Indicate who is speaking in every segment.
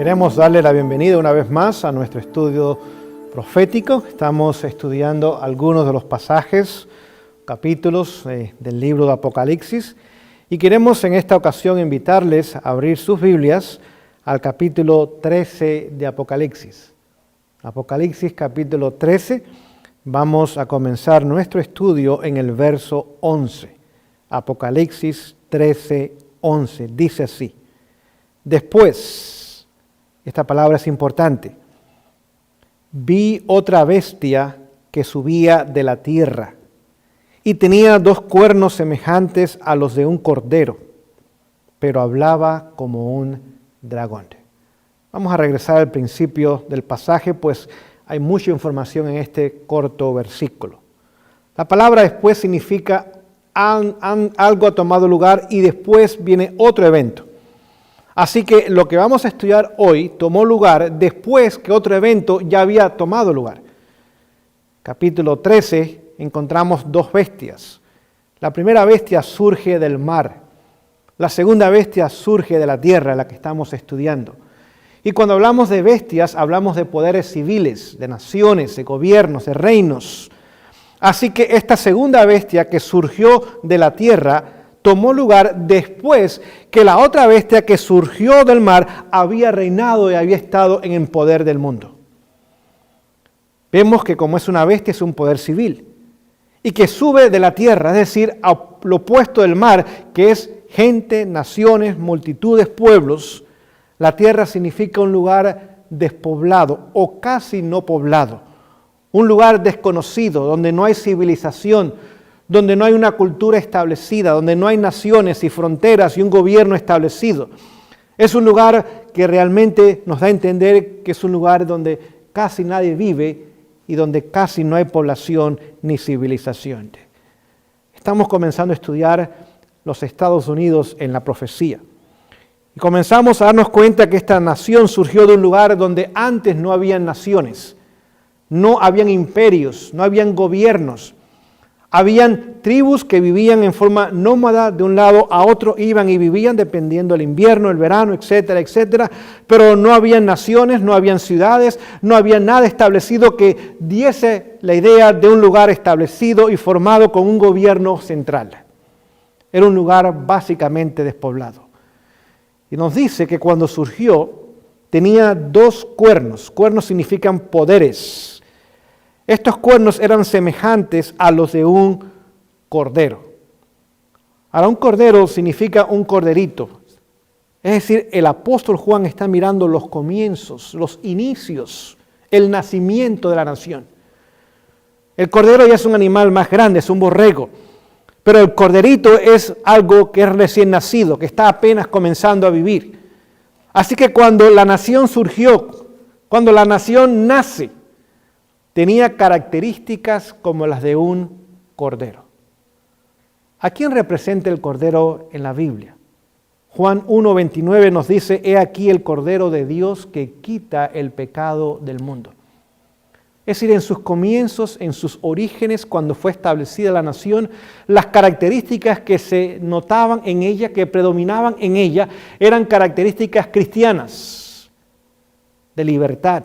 Speaker 1: Queremos darle la bienvenida una vez más a nuestro estudio profético. Estamos estudiando algunos de los pasajes, capítulos del libro de Apocalipsis, y queremos en esta ocasión invitarles a abrir sus Biblias al capítulo 13 de Apocalipsis. Apocalipsis capítulo 13, vamos a comenzar nuestro estudio en el verso 11. Apocalipsis 13, 11, dice así: Después, esta palabra es importante, vi otra bestia que subía de la tierra y tenía 2 cuernos semejantes a los de un cordero, pero hablaba como un dragón. Vamos a regresar al principio del pasaje, pues hay mucha información en este corto versículo. La palabra después significa algo ha tomado lugar y después viene otro evento. Así que lo que vamos a estudiar hoy tomó lugar después que otro evento ya había tomado lugar. Capítulo 13 encontramos 2 bestias. La primera bestia surge del mar. La segunda bestia surge de la tierra, la que estamos estudiando. Y cuando hablamos de bestias, hablamos de poderes civiles, de naciones, de gobiernos, de reinos. Así que esta segunda bestia que surgió de la tierra tomó lugar después que la otra bestia que surgió del mar había reinado y había estado en el poder del mundo. Vemos que como es una bestia es un poder civil y que sube de la tierra, es decir, a lo opuesto del mar, que es gente, naciones, multitudes, pueblos. La tierra significa un lugar despoblado o casi no poblado, un lugar desconocido donde no hay civilización, donde no hay una cultura establecida, donde no hay naciones y fronteras y un gobierno establecido. Es un lugar que realmente nos da a entender que es un lugar donde casi nadie vive y donde casi no hay población ni civilización. Estamos comenzando a estudiar los Estados Unidos en la profecía. Y comenzamos a darnos cuenta que esta nación surgió de un lugar donde antes no habían naciones, no habían imperios, no habían gobiernos. Habían tribus que vivían en forma nómada de un lado a otro, iban y vivían dependiendo del invierno, el verano, etcétera, etcétera, pero no habían naciones, no habían ciudades, no había nada establecido que diese la idea de un lugar establecido y formado con un gobierno central. Era un lugar básicamente despoblado. Y nos dice que cuando surgió tenía 2 cuernos. Cuernos significan poderes. Estos cuernos eran semejantes a los de un cordero. Ahora, un cordero significa un corderito. Es decir, el apóstol Juan está mirando los comienzos, los inicios, el nacimiento de la nación. El cordero ya es un animal más grande, es un borrego. Pero el corderito es algo que es recién nacido, que está apenas comenzando a vivir. Así que cuando la nación surgió, cuando la nación nace, tenía características como las de un cordero. ¿A quién representa el cordero en la Biblia? Juan 1:29 nos dice: He aquí el cordero de Dios que quita el pecado del mundo. Es decir, en sus comienzos, en sus orígenes, cuando fue establecida la nación, las características que se notaban en ella, que predominaban en ella, eran características cristianas, de libertad.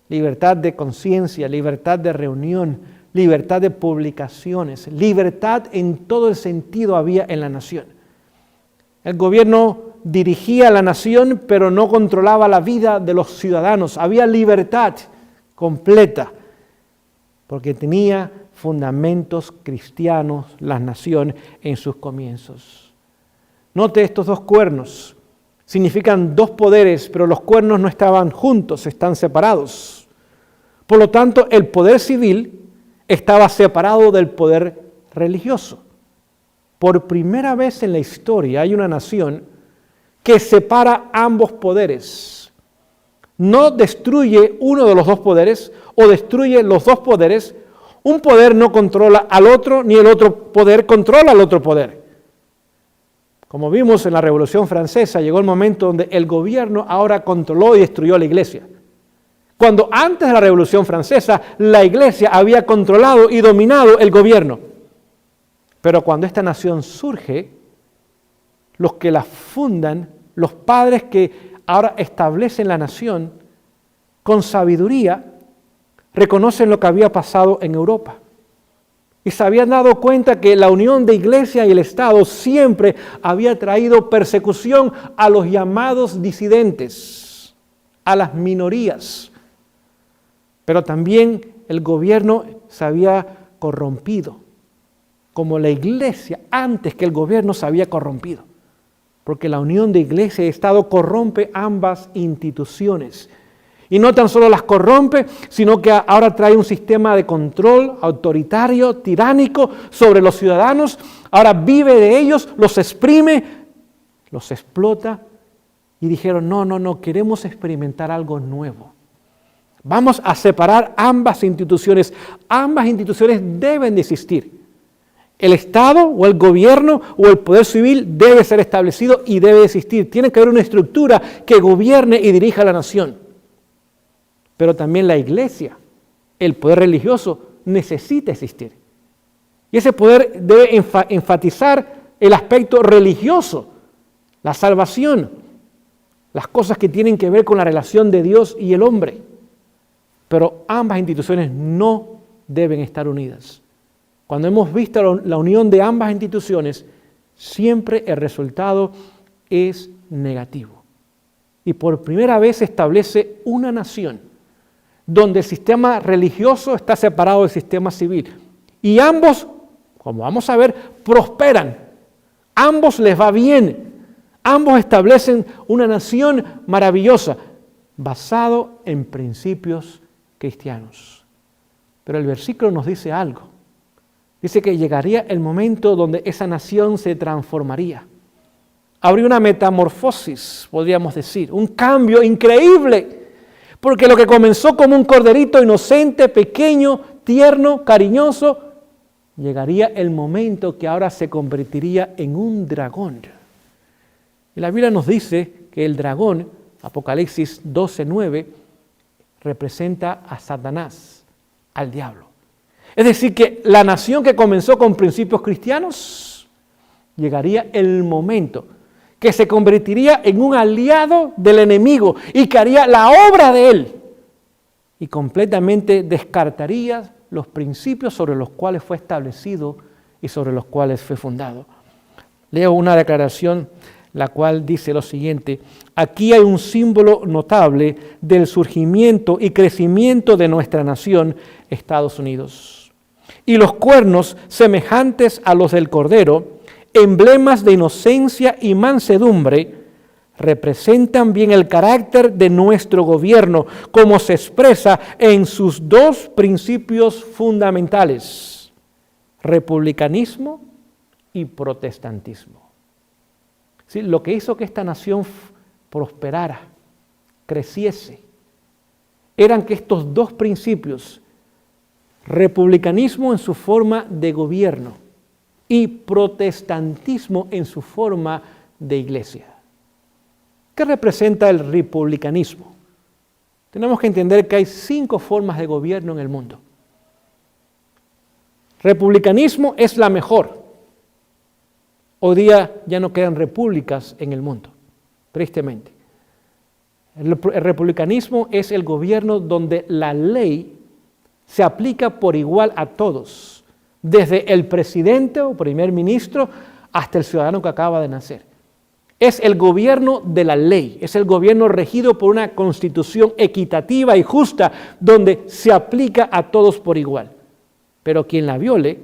Speaker 1: Libertad de conciencia, libertad de reunión, libertad de publicaciones, libertad en todo el sentido había en la nación. El gobierno dirigía a la nación, pero no controlaba la vida de los ciudadanos. Había libertad completa, porque tenía fundamentos cristianos la nación en sus comienzos. Note estos 2 cuernos. Significan 2 poderes, pero los cuernos no estaban juntos, están separados. Por lo tanto, el poder civil estaba separado del poder religioso. Por primera vez en la historia hay una nación que separa ambos poderes. No destruye uno de los 2 poderes o destruye los 2 poderes. Un poder no controla al otro, ni el otro poder controla al otro poder. Como vimos en la Revolución Francesa, llegó el momento donde el gobierno ahora controló y destruyó la iglesia. Cuando antes de la Revolución Francesa, la iglesia había controlado y dominado el gobierno. Pero cuando esta nación surge, los que la fundan, los padres que ahora establecen la nación con sabiduría, reconocen lo que había pasado en Europa. Y se habían dado cuenta que la unión de iglesia y el Estado siempre había traído persecución a los llamados disidentes, a las minorías. Pero también el gobierno se había corrompido, como la iglesia antes que el gobierno se había corrompido. Porque la unión de iglesia y Estado corrompe ambas instituciones. Y no tan solo las corrompe, sino que ahora trae un sistema de control autoritario, tiránico sobre los ciudadanos. Ahora vive de ellos, los exprime, los explota. Y dijeron, no, queremos experimentar algo nuevo. Vamos a separar ambas instituciones. Ambas instituciones deben de existir. El Estado o el gobierno o el poder civil debe ser establecido y debe existir. Tiene que haber una estructura que gobierne y dirija a la nación. Pero también la iglesia, el poder religioso, necesita existir. Y ese poder debe enfatizar el aspecto religioso, la salvación, las cosas que tienen que ver con la relación de Dios y el hombre. Pero ambas instituciones no deben estar unidas. Cuando hemos visto la unión de ambas instituciones, siempre el resultado es negativo. Y por primera vez se establece una nación donde el sistema religioso está separado del sistema civil. Y ambos, como vamos a ver, prosperan. Ambos les va bien. Ambos establecen una nación maravillosa, basado en principios cristianos. Pero el versículo nos dice algo. Dice que llegaría el momento donde esa nación se transformaría. Habría una metamorfosis, podríamos decir, un cambio increíble. Porque lo que comenzó como un corderito inocente, pequeño, tierno, cariñoso, llegaría el momento que ahora se convertiría en un dragón. Y la Biblia nos dice que el dragón, Apocalipsis 12:9, representa a Satanás, al diablo. Es decir, que la nación que comenzó con principios cristianos, llegaría el momento que se convertiría en un aliado del enemigo y que haría la obra de él y completamente descartaría los principios sobre los cuales fue establecido y sobre los cuales fue fundado. Leo una declaración la cual dice lo siguiente: aquí hay un símbolo notable del surgimiento y crecimiento de nuestra nación, Estados Unidos. Y los cuernos semejantes a los del Cordero, emblemas de inocencia y mansedumbre, representan bien el carácter de nuestro gobierno, como se expresa en sus dos principios fundamentales: republicanismo y protestantismo. ¿Sí? Lo que hizo que esta nación prosperara, creciese, eran que estos dos principios, republicanismo en su forma de gobierno y protestantismo en su forma de iglesia. ¿Qué representa el republicanismo? Tenemos que entender que hay 5 formas de gobierno en el mundo. Republicanismo es la mejor. Hoy día ya no quedan repúblicas en el mundo, tristemente. El republicanismo es el gobierno donde la ley se aplica por igual a todos, desde el presidente o primer ministro hasta el ciudadano que acaba de nacer. Es el gobierno de la ley, es el gobierno regido por una constitución equitativa y justa, donde se aplica a todos por igual. Pero quien la viole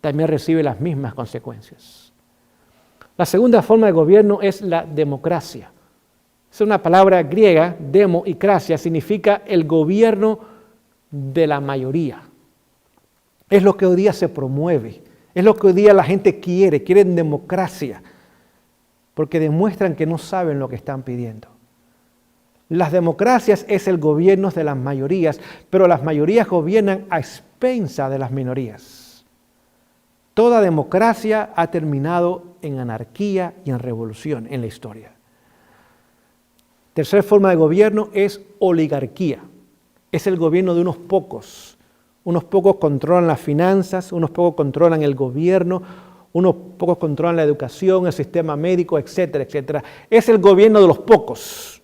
Speaker 1: también recibe las mismas consecuencias. La segunda forma de gobierno es la democracia. Es una palabra griega, demo y cracia, significa el gobierno de la mayoría. Es lo que hoy día se promueve, es lo que hoy día la gente quieren democracia, porque demuestran que no saben lo que están pidiendo. Las democracias es el gobierno de las mayorías, pero las mayorías gobiernan a expensas de las minorías. Toda democracia ha terminado en anarquía y en revolución en la historia. Tercera forma de gobierno es oligarquía. Es el gobierno de unos pocos. Unos pocos controlan las finanzas, unos pocos controlan el gobierno, unos pocos controlan la educación, el sistema médico, etcétera, etcétera. Es el gobierno de los pocos.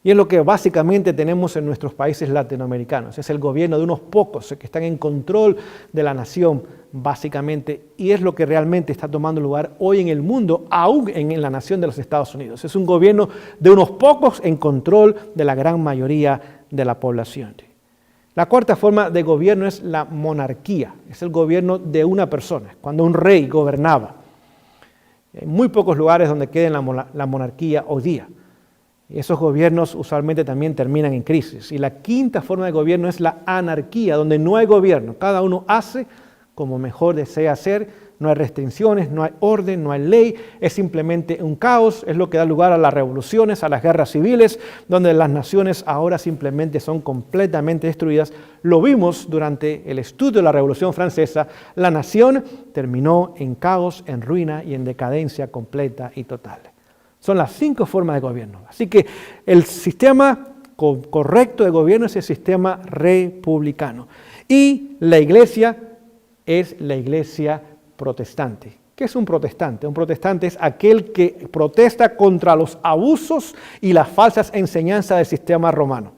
Speaker 1: Y es lo que básicamente tenemos en nuestros países latinoamericanos. Es el gobierno de unos pocos que están en control de la nación, básicamente. Y es lo que realmente está tomando lugar hoy en el mundo, aún en la nación de los Estados Unidos. Es un gobierno de unos pocos en control de la gran mayoría de la población. La cuarta forma de gobierno es la monarquía. Es el gobierno de una persona, cuando un rey gobernaba. Hay muy pocos lugares donde quede la monarquía hoy día. Y esos gobiernos usualmente también terminan en crisis. Y la quinta forma de gobierno es la anarquía, donde no hay gobierno. Cada uno hace como mejor desea hacer. No hay restricciones, no hay orden, no hay ley. Es simplemente un caos. Es lo que da lugar a las revoluciones, a las guerras civiles, donde las naciones ahora simplemente son completamente destruidas. Lo vimos durante el estudio de la Revolución Francesa. La nación terminó en caos, en ruina y en decadencia completa y total. Son las 5 formas de gobierno. Así que el sistema correcto de gobierno es el sistema republicano. Y la iglesia es la iglesia protestante. ¿Qué es un protestante? Un protestante es aquel que protesta contra los abusos y las falsas enseñanzas del sistema romano.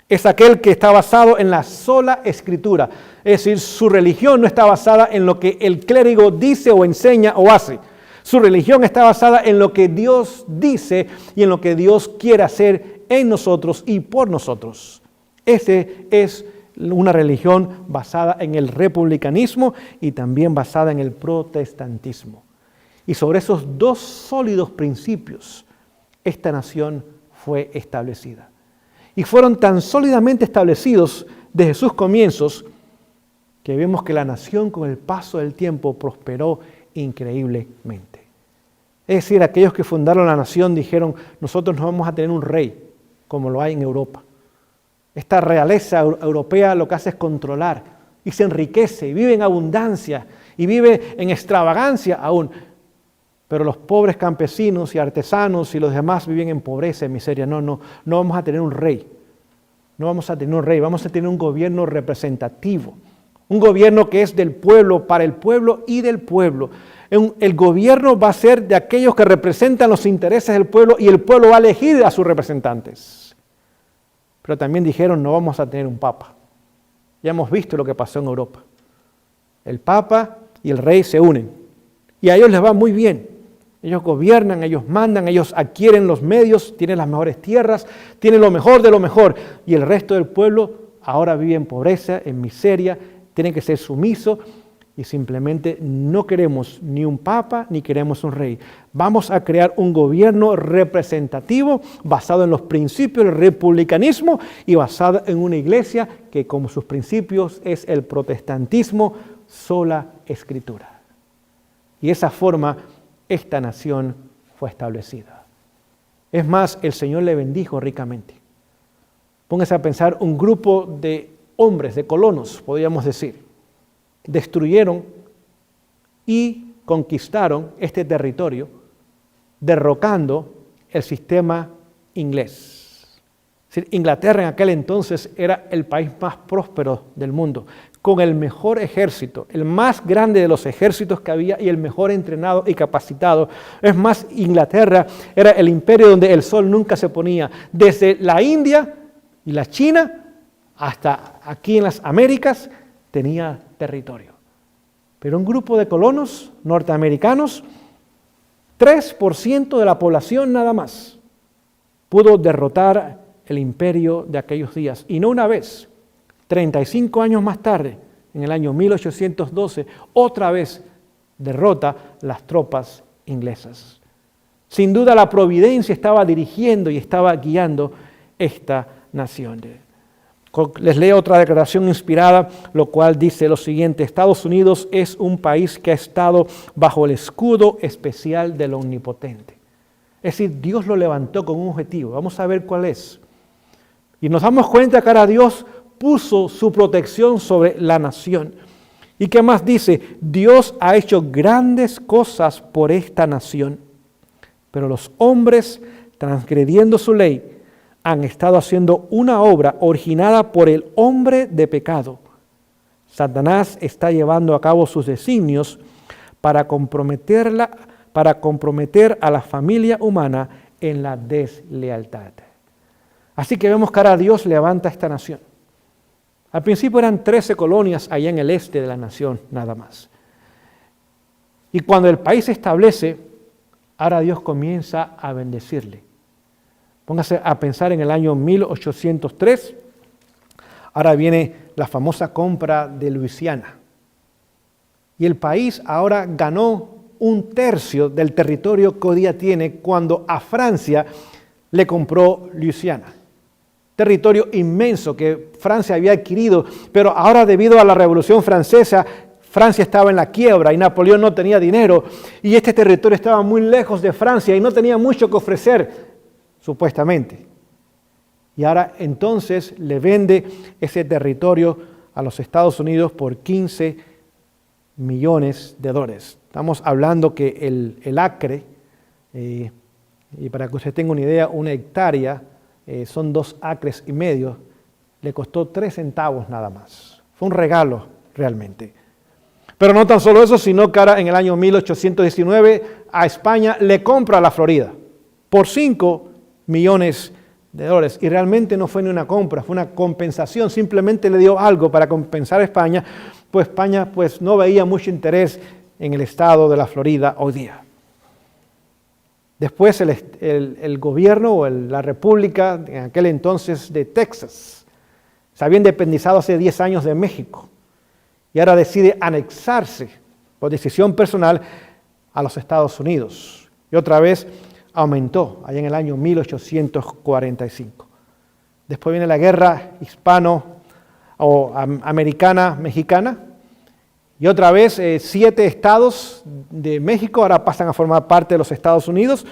Speaker 1: Es aquel que está basado en la sola escritura. Es decir, su religión no está basada en lo que el clérigo dice o enseña o hace. Su religión está basada en lo que Dios dice y en lo que Dios quiere hacer en nosotros y por nosotros. Ese es una religión basada en el republicanismo y también basada en el protestantismo. Y sobre esos 2 sólidos principios, esta nación fue establecida. Y fueron tan sólidamente establecidos desde sus comienzos que vemos que la nación con el paso del tiempo prosperó increíblemente. Es decir, aquellos que fundaron la nación dijeron, nosotros no vamos a tener un rey como lo hay en Europa. Esta realeza europea lo que hace es controlar y se enriquece y vive en abundancia y vive en extravagancia aún. Pero los pobres campesinos y artesanos y los demás viven en pobreza y miseria. No vamos a tener un rey. No vamos a tener un rey, vamos a tener un gobierno representativo. Un gobierno que es del pueblo, para el pueblo y del pueblo. El gobierno va a ser de aquellos que representan los intereses del pueblo y el pueblo va a elegir a sus representantes. Pero también dijeron, no vamos a tener un papa. Ya hemos visto lo que pasó en Europa. El papa y el rey se unen y a ellos les va muy bien. Ellos gobiernan, ellos mandan, ellos adquieren los medios, tienen las mejores tierras, tienen lo mejor de lo mejor. Y el resto del pueblo ahora vive en pobreza, en miseria, tienen que ser sumisos y simplemente no queremos ni un papa ni queremos un rey. Vamos a crear un gobierno representativo basado en los principios del republicanismo y basado en una iglesia que como sus principios es el protestantismo, sola escritura. Y de esa forma esta nación fue establecida. Es más, el Señor le bendijo ricamente. Póngase a pensar un grupo de hombres, de colonos, podríamos decir, destruyeron y conquistaron este territorio, derrocando el sistema inglés. Es decir, Inglaterra en aquel entonces era el país más próspero del mundo, con el mejor ejército, el más grande de los ejércitos que había y el mejor entrenado y capacitado. Es más, Inglaterra era el imperio donde el sol nunca se ponía, desde la India y la China hasta aquí en las Américas tenía territorio. Pero un grupo de colonos norteamericanos, 3% de la población nada más, pudo derrotar el imperio de aquellos días. Y no una vez, 35 años más tarde, en el año 1812, otra vez derrota las tropas inglesas. Sin duda la providencia estaba dirigiendo y estaba guiando esta nación. Les leo otra declaración inspirada, lo cual dice lo siguiente: Estados Unidos es un país que ha estado bajo el escudo especial del Omnipotente. Es decir, Dios lo levantó con un objetivo. Vamos a ver cuál es. Y nos damos cuenta que ahora Dios puso su protección sobre la nación. ¿Y qué más dice? Dios ha hecho grandes cosas por esta nación, pero los hombres, transgrediendo su ley, han estado haciendo una obra originada por el hombre de pecado. Satanás está llevando a cabo sus designios para comprometer a la familia humana en la deslealtad. Así que vemos que ahora Dios levanta esta nación. Al principio eran 13 colonias allá en el este de la nación, nada más. Y cuando el país se establece, ahora Dios comienza a bendecirle. Póngase a pensar en el año 1803. Ahora viene la famosa compra de Luisiana. Y el país ahora ganó 1/3 del territorio que hoy día tiene cuando a Francia le compró Luisiana. Territorio inmenso que Francia había adquirido, pero ahora debido a la Revolución Francesa, Francia estaba en la quiebra y Napoleón no tenía dinero y este territorio estaba muy lejos de Francia y no tenía mucho que ofrecer, supuestamente. Y ahora entonces le vende ese territorio a los Estados Unidos por $15 millones. Estamos hablando que el acre, y para que usted tenga una idea, una hectárea, son 2,5 acres, le costó 3 centavos nada más. Fue un regalo realmente. Pero no tan solo eso, sino que ahora en el año 1819 a España le compra la Florida por $5 millones. Y realmente no fue ni una compra, fue una compensación, simplemente le dio algo para compensar a España, pues España no veía mucho interés en el estado de la Florida hoy día. Después el gobierno o la república en aquel entonces de Texas se había independizado hace 10 años de México y ahora decide anexarse por decisión personal a los Estados Unidos. Y otra vez aumentó allá en el año 1845. Después viene la guerra americana-mexicana y otra vez 7 estados de México ahora pasan a formar parte de los Estados Unidos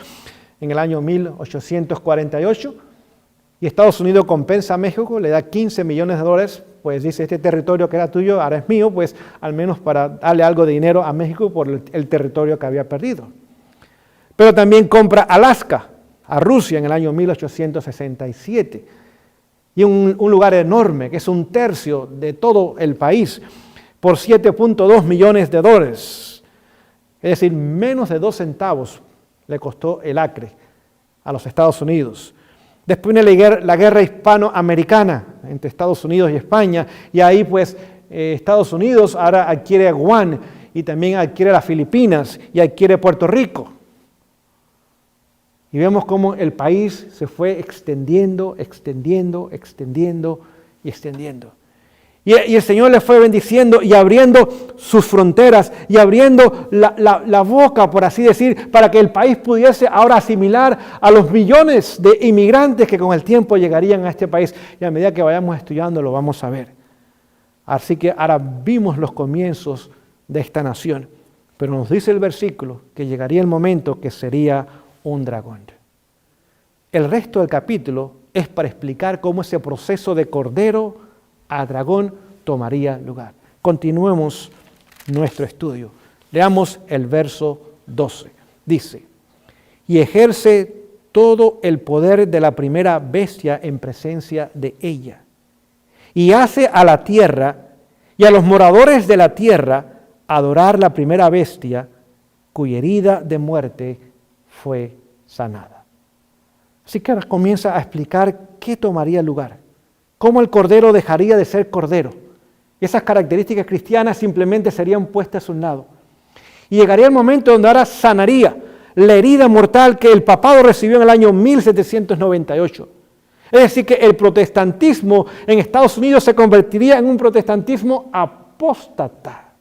Speaker 1: en el año 1848 y Estados Unidos compensa a México, le da $15 millones, pues dice este territorio que era tuyo ahora es mío, pues al menos para darle algo de dinero a México por el territorio que había perdido. Pero también compra Alaska a Rusia en el año 1867 y un lugar enorme que es 1/3 de todo el país por $7.2 millones. Es decir, menos de 2 centavos le costó el acre a los Estados Unidos. Después viene la guerra hispanoamericana entre Estados Unidos y España y ahí pues Estados Unidos ahora adquiere Guam y también adquiere las Filipinas y adquiere Puerto Rico. Y vemos cómo el país se fue extendiendo. Y el Señor le fue bendiciendo y abriendo sus fronteras y abriendo la boca, por así decir, para que el país pudiese ahora asimilar a los millones de inmigrantes que con el tiempo llegarían a este país. Y a medida que vayamos estudiando lo vamos a ver. Así que ahora vimos los comienzos de esta nación. Pero nos dice el versículo que llegaría el momento que sería un dragón. El resto del capítulo es para explicar cómo ese proceso de cordero a dragón tomaría lugar. Continuemos nuestro estudio. Leamos el verso 12. Dice, y ejerce todo el poder de la primera bestia en presencia de ella, y hace a la tierra y a los moradores de la tierra adorar la primera bestia, cuya herida de muerte fue sanada. Así que ahora comienza a explicar qué tomaría lugar, cómo el cordero dejaría de ser cordero. Esas características cristianas simplemente serían puestas a un lado. Y llegaría el momento donde ahora sanaría la herida mortal que el papado recibió en el año 1798. Es decir, que el protestantismo en Estados Unidos se convertiría en un protestantismo apóstata.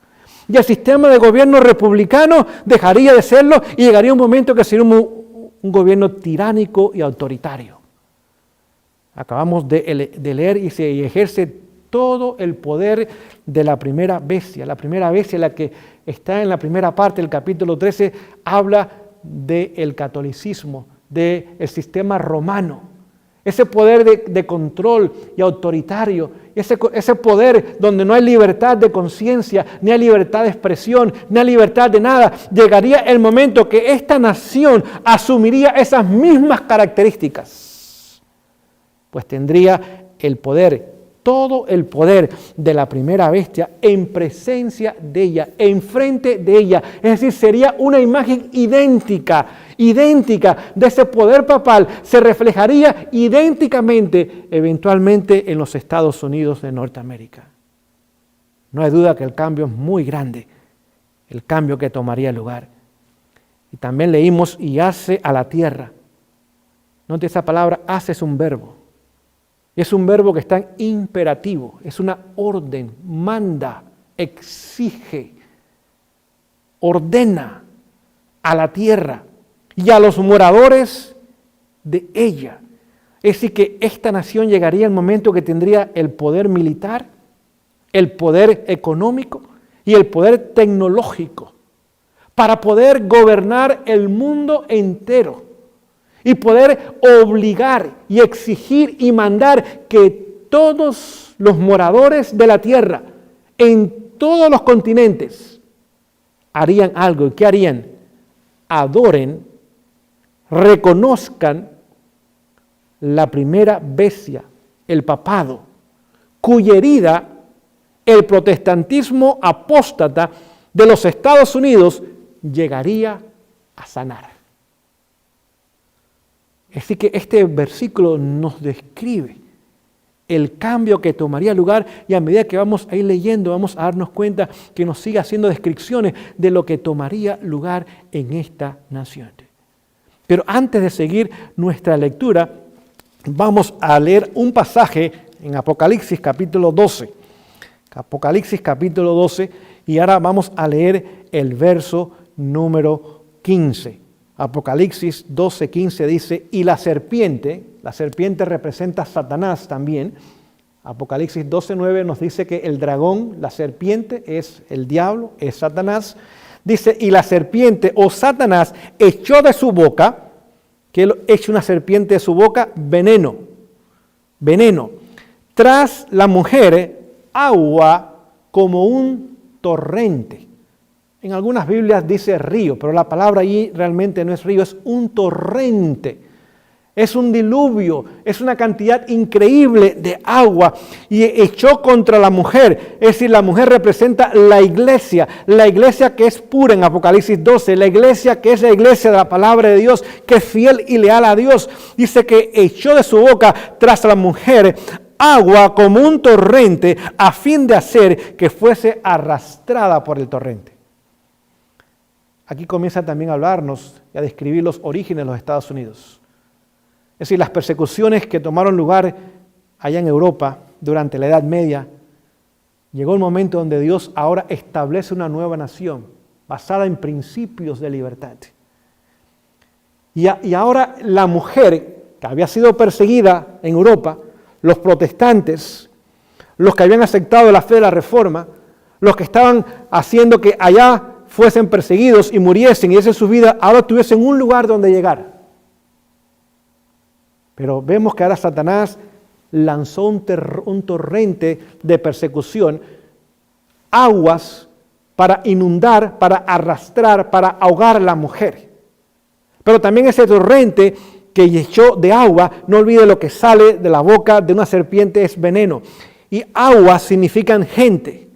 Speaker 1: Y el sistema de gobierno republicano dejaría de serlo y llegaría un momento que sería un gobierno tiránico y autoritario. Acabamos de leer y se ejerce todo el poder de la primera bestia. La primera bestia, la que está en la primera parte del capítulo 13, habla del catolicismo, del sistema romano. Ese poder de control y autoritario, ese poder donde no hay libertad de conciencia, ni hay libertad de expresión, ni hay libertad de nada. Llegaría el momento que esta nación asumiría esas mismas características, pues tendría el poder todo el poder de la primera bestia en presencia de ella, enfrente de ella. Es decir, sería una imagen idéntica de ese poder papal, se reflejaría idénticamente eventualmente en los Estados Unidos de Norteamérica. No hay duda que el cambio es muy grande, el cambio que tomaría lugar. Y también leímos, y hace a la tierra. Note esa palabra, hace es un verbo. Es un verbo que está en imperativo, es una orden, manda, exige, ordena a la tierra y a los moradores de ella. Es decir, que esta nación llegaría al momento que tendría el poder militar, el poder económico y el poder tecnológico para poder gobernar el mundo entero y poder obligar y exigir y mandar que todos los moradores de la tierra, en todos los continentes, harían algo. ¿Y qué harían? Adoren, reconozcan la primera bestia, el papado, cuya herida el protestantismo apóstata de los Estados Unidos llegaría a sanar. Así que este versículo nos describe el cambio que tomaría lugar y a medida que vamos a ir leyendo vamos a darnos cuenta que nos sigue haciendo descripciones de lo que tomaría lugar en esta nación. Pero antes de seguir nuestra lectura, vamos a leer un pasaje en Apocalipsis capítulo 12. Apocalipsis capítulo 12 y ahora vamos a leer el verso número 15. Apocalipsis 12:15 dice, y la serpiente representa a Satanás también. Apocalipsis 12:9 nos dice que el dragón, la serpiente, es el diablo, es Satanás. Dice, y la serpiente o Satanás echó de su boca, que él echa una serpiente de su boca, veneno, tras la mujer agua como un torrente. En algunas Biblias dice río, pero la palabra allí realmente no es río, es un torrente. Es un diluvio, es una cantidad increíble de agua y echó contra la mujer. Es decir, la mujer representa la iglesia que es pura en Apocalipsis 12, la iglesia que es la iglesia de la palabra de Dios, que es fiel y leal a Dios. Dice que echó de su boca tras la mujer agua como un torrente a fin de hacer que fuese arrastrada por el torrente. Aquí comienza también a hablarnos y a describir los orígenes de los Estados Unidos. Es decir, las persecuciones que tomaron lugar allá en Europa durante la Edad Media, llegó el momento donde Dios ahora establece una nueva nación basada en principios de libertad. Y ahora la mujer que había sido perseguida en Europa, los protestantes, los que habían aceptado la fe de la Reforma, los que estaban haciendo que allá fuesen perseguidos y muriesen y diesen su vida, ahora tuviesen un lugar donde llegar. Pero vemos que ahora Satanás lanzó un torrente de persecución, aguas para inundar, para arrastrar, para ahogar a la mujer. Pero también ese torrente que echó de agua, no olvide lo que sale de la boca de una serpiente es veneno. Y aguas significan gente.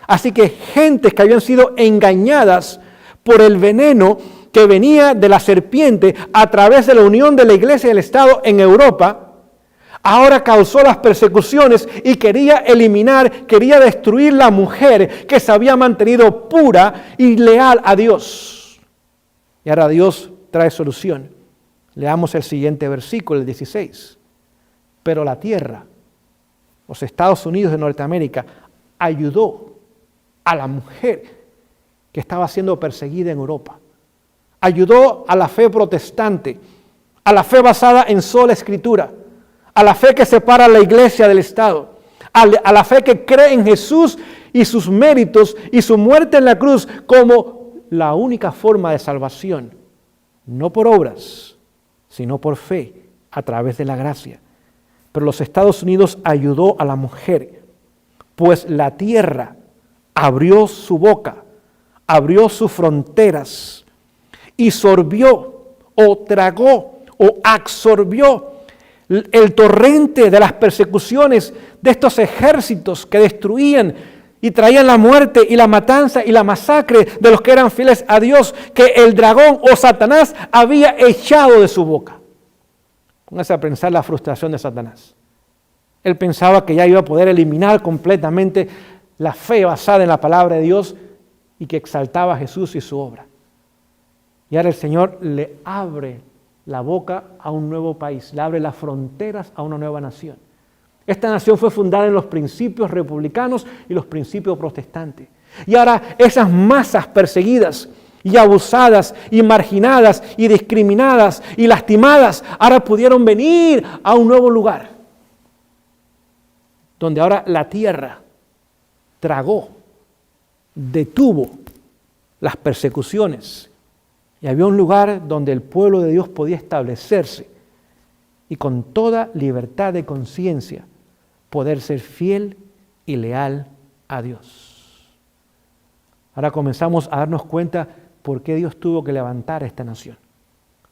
Speaker 1: Así que gentes que habían sido engañadas por el veneno que venía de la serpiente a través de la unión de la iglesia y el Estado en Europa, ahora causó las persecuciones y quería eliminar, quería destruir la mujer que se había mantenido pura y leal a Dios. Y ahora Dios trae solución. Leamos el siguiente versículo, el 16. Pero la tierra, los Estados Unidos de Norteamérica, ayudó a la mujer que estaba siendo perseguida en Europa. Ayudó a la fe protestante, a la fe basada en sola escritura, a la fe que separa a la iglesia del Estado, a la fe que cree en Jesús y sus méritos y su muerte en la cruz como la única forma de salvación, no por obras, sino por fe, a través de la gracia. Pero los Estados Unidos ayudó a la mujer, pues la tierra abrió su boca, abrió sus fronteras y sorbió o tragó o absorbió el torrente de las persecuciones de estos ejércitos que destruían y traían la muerte y la matanza y la masacre de los que eran fieles a Dios, que el dragón o Satanás había echado de su boca. Póngase a pensar la frustración de Satanás. Él pensaba que ya iba a poder eliminar completamente la fe basada en la palabra de Dios y que exaltaba a Jesús y su obra. Y ahora el Señor le abre la boca a un nuevo país, le abre las fronteras a una nueva nación. Esta nación fue fundada en los principios republicanos y los principios protestantes. Y ahora esas masas perseguidas y abusadas y marginadas y discriminadas y lastimadas, ahora pudieron venir a un nuevo lugar, donde ahora la tierra tragó, detuvo las persecuciones. Y había un lugar donde el pueblo de Dios podía establecerse y con toda libertad de conciencia poder ser fiel y leal a Dios. Ahora comenzamos a darnos cuenta por qué Dios tuvo que levantar a esta nación.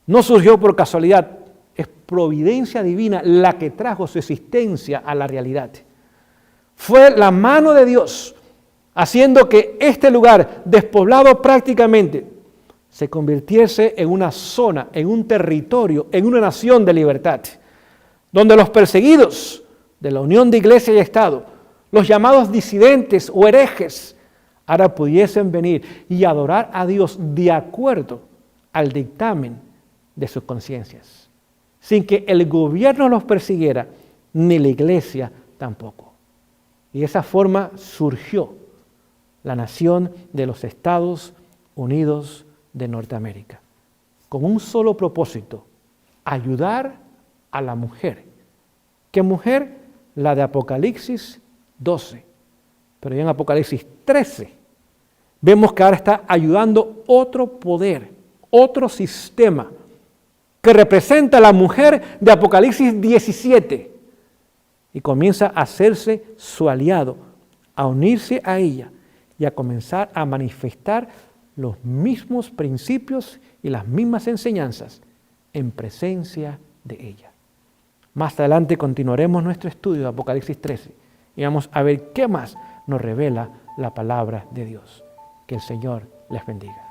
Speaker 1: No surgió por casualidad, es providencia divina la que trajo su existencia a la realidad. Fue la mano de Dios haciendo que este lugar, despoblado prácticamente, se convirtiese en una zona, en un territorio, en una nación de libertad, donde los perseguidos de la unión de iglesia y Estado, los llamados disidentes o herejes, ahora pudiesen venir y adorar a Dios de acuerdo al dictamen de sus conciencias, sin que el gobierno los persiguiera, ni la iglesia tampoco. Y de esa forma surgió la nación de los Estados Unidos de Norteamérica, con un solo propósito: ayudar a la mujer. ¿Qué mujer? La de Apocalipsis 12. Pero ya en Apocalipsis 13 vemos que ahora está ayudando otro poder, otro sistema, que representa a la mujer de Apocalipsis 17 y comienza a hacerse su aliado, a unirse a ella y a comenzar a manifestar los mismos principios y las mismas enseñanzas en presencia de ella. Más adelante continuaremos nuestro estudio de Apocalipsis 13 y vamos a ver qué más nos revela la palabra de Dios. Que el Señor les bendiga.